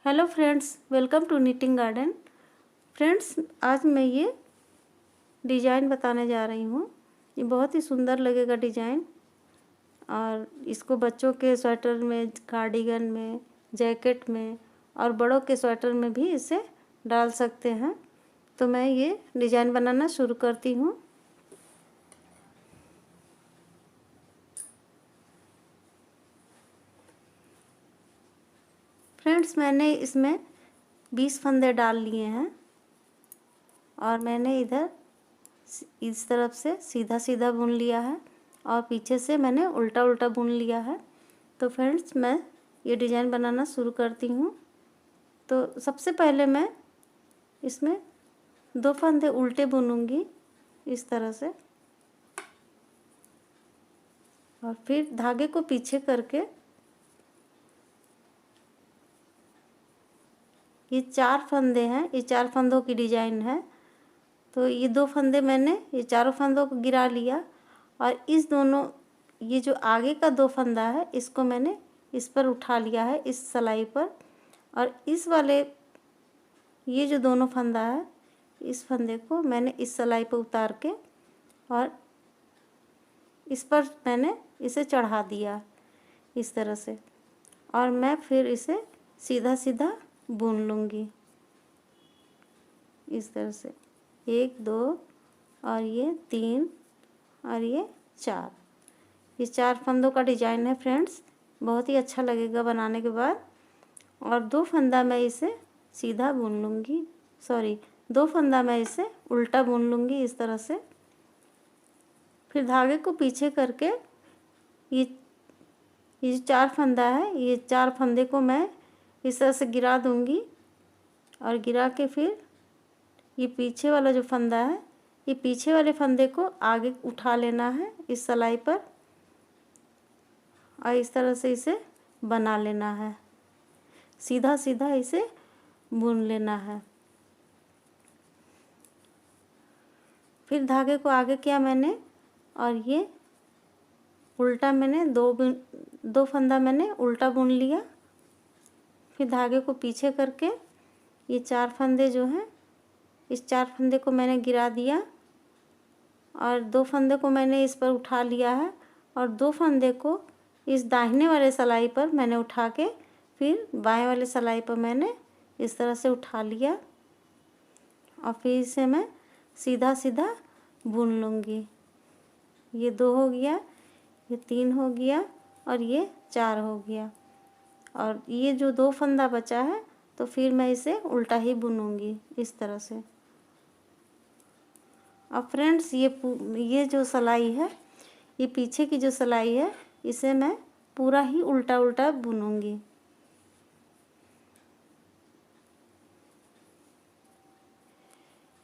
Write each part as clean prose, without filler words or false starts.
Hello friends, welcome to knitting garden. Friends, आज मैं ये डिज़ाइन बताने जा रही हूँ। ये बहुत ही सुंदर लगेगा डिज़ाइन, और इसको बच्चों के स्वेटर में, कार्डिगन में, जैकेट में और बड़ों के स्वेटर में भी इसे डाल सकते हैं। तो मैं ये डिज़ाइन बनाना शुरू करती हूँ। फ्रेंड्स, मैंने इसमें 20 फंदे डाल लिए हैं और मैंने इधर इस तरफ से सीधा सीधा बुन लिया है और पीछे से मैंने उल्टा उल्टा बुन लिया है। तो फ्रेंड्स, मैं ये डिज़ाइन बनाना शुरू करती हूँ। तो सबसे पहले मैं इसमें 2 फंदे उल्टे बुनूंगी इस तरह से, और फिर धागे को पीछे करके ये 4 फंदे हैं, ये 4 फंदों की डिज़ाइन है। तो ये 2 फंदे मैंने ये चारों फंदों को गिरा लिया, और इस दोनों ये जो आगे का 2 फंदा है इसको मैंने इस पर उठा लिया है, इस सलाई पर। और इस वाले ये जो दोनों फंदा है, इस फंदे को मैंने इस सलाई पर उतार के और इस पर मैंने इसे चढ़ा दिया इस तरह से, और मैं फिर इसे सीधा सीधा बुन लूँगी इस तरह से। 1 2 और ये 3 और ये 4, ये 4 फंदों का डिज़ाइन है फ्रेंड्स। बहुत ही अच्छा लगेगा बनाने के बाद। और 2 फंदा मैं इसे सीधा बुन लूँगी, 2 फंदा मैं इसे उल्टा बुन लूँगी इस तरह से। फिर धागे को पीछे करके ये जो 4 फंदा है, ये 4 फंदे को मैं इस तरह से गिरा दूँगी, और गिरा के फिर ये पीछे वाला जो फंदा है, ये पीछे वाले फंदे को आगे उठा लेना है इस सलाई पर, और इस तरह से इसे बना लेना है, सीधा सीधा इसे बुन लेना है। फिर धागे को आगे किया मैंने, और ये उल्टा मैंने 2 फंदा मैंने उल्टा बुन लिया। फिर धागे को पीछे करके ये 4 फंदे जो हैं, इस 4 फंदे को मैंने गिरा दिया, और 2 फंदे को मैंने इस पर उठा लिया है, और 2 फंदे को इस दाहिने वाले सलाई पर मैंने उठा के फिर बाएं वाले सलाई पर मैंने इस तरह से उठा लिया, और फिर इसे मैं सीधा सीधा बुन लूँगी। ये 2 हो गया, ये 3 हो गया, और ये 4 हो गया, और ये जो 2 फंदा बचा है तो फिर मैं इसे उल्टा ही बुनूंगी इस तरह से। अब फ्रेंड्स, ये जो सलाई है, ये पीछे की जो सलाई है, इसे मैं पूरा ही उल्टा उल्टा बुनूंगी।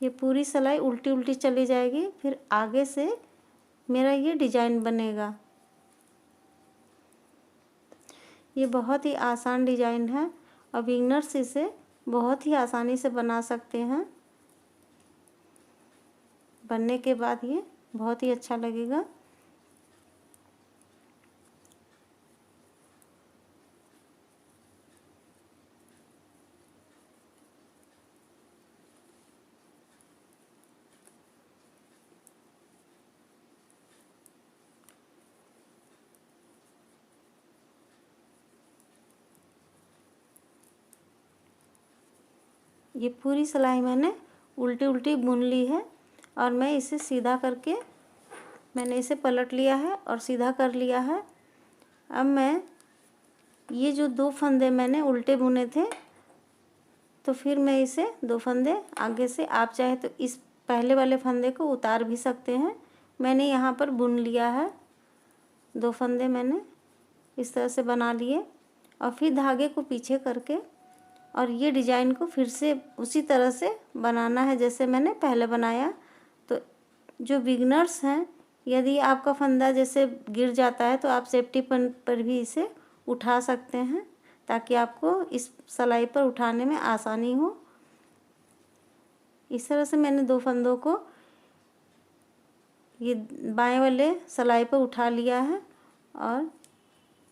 ये पूरी सलाई उल्टी उल्टी चली जाएगी, फिर आगे से मेरा ये डिज़ाइन बनेगा। ये बहुत ही आसान डिज़ाइन है और बिगिनर्स इसे बहुत ही आसानी से बना सकते हैं। बनने के बाद ये बहुत ही अच्छा लगेगा। ये पूरी सिलाई मैंने उल्टी उल्टी बुन ली है, और मैं इसे सीधा करके मैंने इसे पलट लिया है और सीधा कर लिया है। अब मैं ये जो 2 फंदे मैंने उल्टे बुने थे, तो फिर मैं इसे 2 फंदे आगे से, आप चाहे तो इस पहले वाले फंदे को उतार भी सकते हैं। मैंने यहाँ पर बुन लिया है, 2 फंदे मैंने इस तरह से बना लिए, और फिर धागे को पीछे करके और ये डिज़ाइन को फिर से उसी तरह से बनाना है जैसे मैंने पहले बनाया। तो जो बिगनर्स हैं, यदि आपका फंदा जैसे गिर जाता है तो आप सेफ्टी पिन पर भी इसे उठा सकते हैं, ताकि आपको इस सलाई पर उठाने में आसानी हो। इस तरह से मैंने 2 फंदों को ये बाएं वाले सलाई पर उठा लिया है, और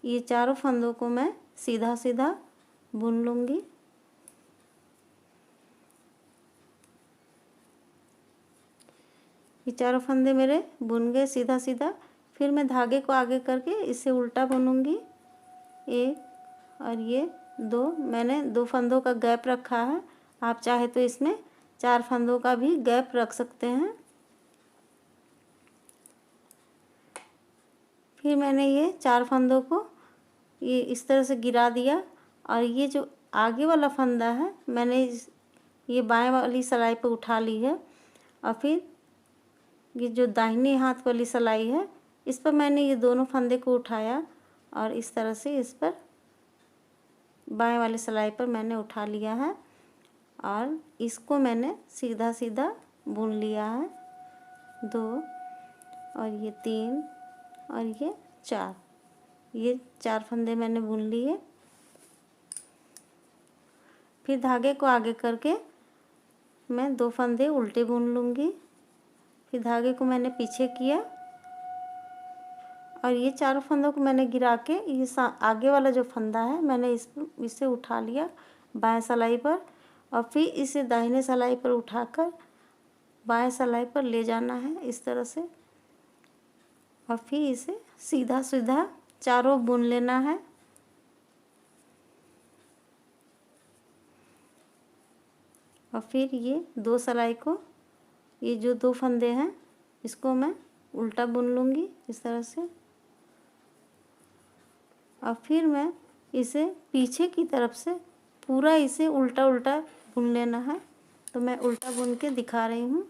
ये चारों फंदों को मैं सीधा सीधा बुन लूँगी। ये चारों फंदे मेरे बुन गए सीधा सीधा। फिर मैं धागे को आगे करके इसे उल्टा बुनूंगी। एक और ये दो, मैंने 2 फंदों का गैप रखा है। आप चाहे तो इसमें 4 फंदों का भी गैप रख सकते हैं। फिर मैंने ये 4 फंदों को ये इस तरह से गिरा दिया और ये जो आगे वाला फंदा है मैंने ये बाएं वाली सिलाई पे उठा ली है और फिर ये जो दाहिने हाथ वाली सिलाई है इस पर मैंने ये दोनों फंदे को उठाया और इस तरह से इस पर बाएं वाली सिलाई पर मैंने उठा लिया है और इसको मैंने सीधा सीधा बुन लिया है। 2 और ये 3 और ये 4, ये 4 फंदे मैंने बुन लिए। फिर धागे को आगे करके मैं 2 फंदे उल्टे बुन लूँगी। फिर धागे को मैंने पीछे किया और ये 4 फंदों को मैंने गिरा के ये आगे वाला जो फंदा है मैंने इसे उठा लिया बाएं सिलाई पर और फिर इसे दाहिने सिलाई पर उठाकर बाएं सिलाई पर ले जाना है इस तरह से और फिर इसे सीधा सीधा चारों बुन लेना है। और फिर ये 2 सिलाई को, ये जो 2 फंदे हैं इसको मैं उल्टा बुन लूँगी इस तरह से और फिर मैं इसे पीछे की तरफ से पूरा इसे उल्टा उल्टा बुन लेना है। तो मैं उल्टा बुन के दिखा रही हूँ।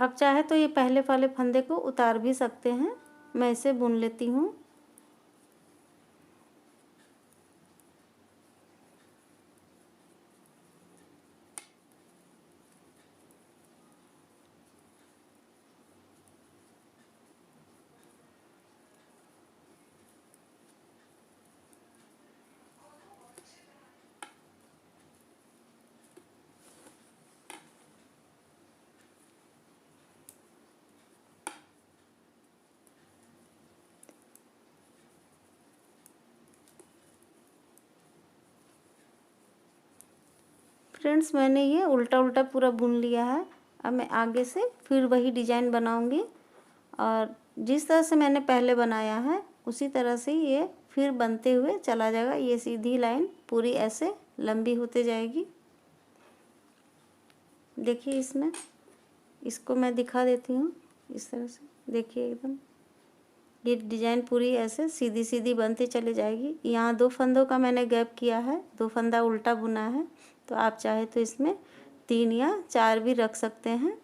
आप चाहे तो ये पहले वाले फंदे को उतार भी सकते हैं। मैं इसे बुन लेती हूँ। फ्रेंड्स, मैंने ये उल्टा उल्टा पूरा बुन लिया है। अब मैं आगे से फिर वही डिजाइन बनाऊंगी और जिस तरह से मैंने पहले बनाया है उसी तरह से ये फिर बनते हुए चला जाएगा। ये सीधी लाइन पूरी ऐसे लंबी होते जाएगी। देखिए इसमें, इसको मैं दिखा देती हूँ इस तरह से। देखिए एकदम ये डिजाइन पूरी ऐसे सीधी सीधी बनते चले जाएगी। यहाँ 2 फंदों का मैंने गैप किया है, 2 फंदा उल्टा बुना है। तो आप चाहे तो इसमें 3 या 4 भी रख सकते हैं।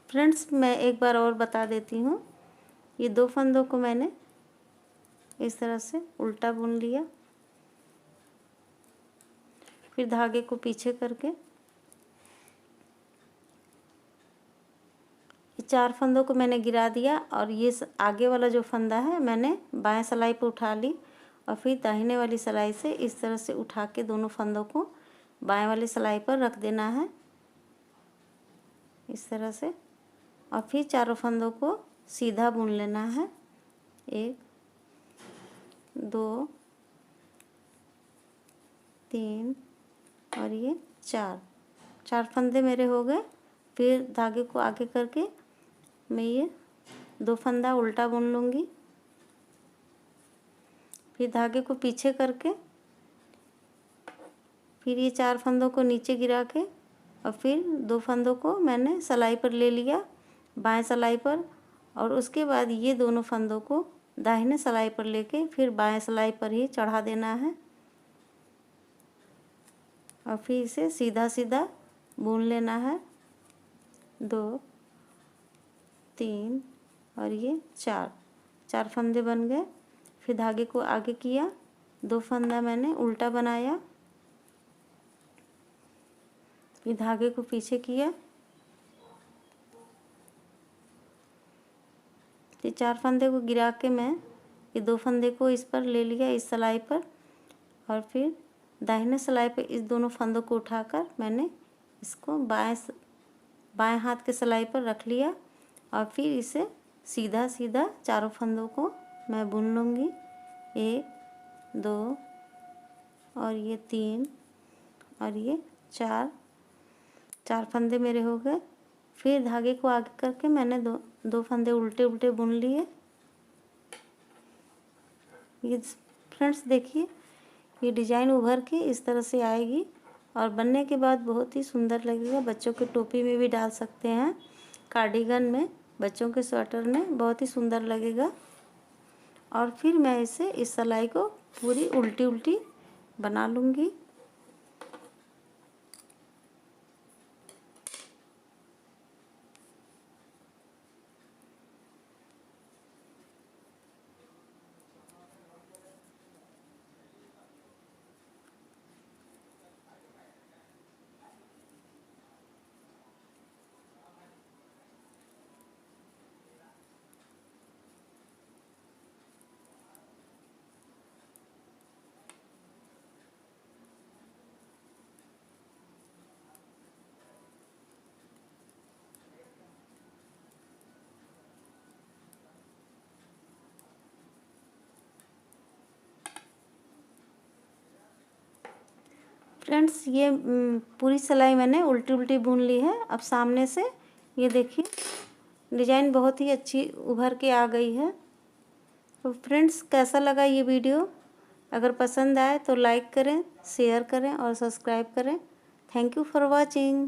फ्रेंड्स, मैं एक बार और बता देती हूँ। ये 2 फंदों को मैंने इस तरह से उल्टा बुन लिया, फिर धागे को पीछे करके 4 फंदों को मैंने गिरा दिया और ये आगे वाला जो फंदा है मैंने बाएं सिलाई पर उठा ली और फिर दाहिने वाली सिलाई से इस तरह से उठा के दोनों फंदों को बाएं वाली सिलाई पर रख देना है इस तरह से और फिर चारों फंदों को सीधा बुन लेना है। 1 2 3 और ये 4 फंदे मेरे हो गए। फिर धागे को आगे करके मैं ये 2 फंदा उल्टा बुन लूँगी, फिर धागे को पीछे करके फिर ये 4 फंदों को नीचे गिरा के और फिर 2 फंदों को मैंने सिलाई पर ले लिया बाएं सिलाई पर और उसके बाद ये दोनों फंदों को दाहिने सिलाई पर लेके फिर बाएं सिलाई पर ही चढ़ा देना है और फिर इसे सीधा सीधा बुन लेना है। 2 3 और ये 4 फंदे बन गए। फिर धागे को आगे किया, 2 फंदा मैंने उल्टा बनाया, फिर धागे को पीछे किया, फिर 4 फंदे को गिरा के मैं ये 2 फंदे को इस पर ले लिया इस सिलाई पर और फिर दाहिने सिलाई पे इस दोनों फंदों को उठाकर मैंने इसको बाएं हाथ के सिलाई पर रख लिया और फिर इसे सीधा सीधा चारों फंदों को मैं बुन लूँगी। 1 2 और ये 3 और ये 4 फंदे मेरे हो गए। फिर धागे को आगे करके मैंने दो फंदे उल्टे उल्टे बुन लिए। ये फ्रेंड्स देखिए, ये डिजाइन उभर के इस तरह से आएगी और बनने के बाद बहुत ही सुंदर लगेगा। बच्चों के टोपी में भी डाल सकते हैं, कार्डिगन में, बच्चों के स्वेटर में बहुत ही सुंदर लगेगा। और फिर मैं इसे इस सिलाई को पूरी उल्टी उल्टी बना लूँगी। फ्रेंड्स ये पूरी सिलाई मैंने उल्टी उल्टी बुन ली है। अब सामने से ये देखिए, डिजाइन बहुत ही अच्छी उभर के आ गई है। तो फ्रेंड्स कैसा लगा ये वीडियो? अगर पसंद आए तो लाइक करें, शेयर करें और सब्सक्राइब करें। Thank you for watching.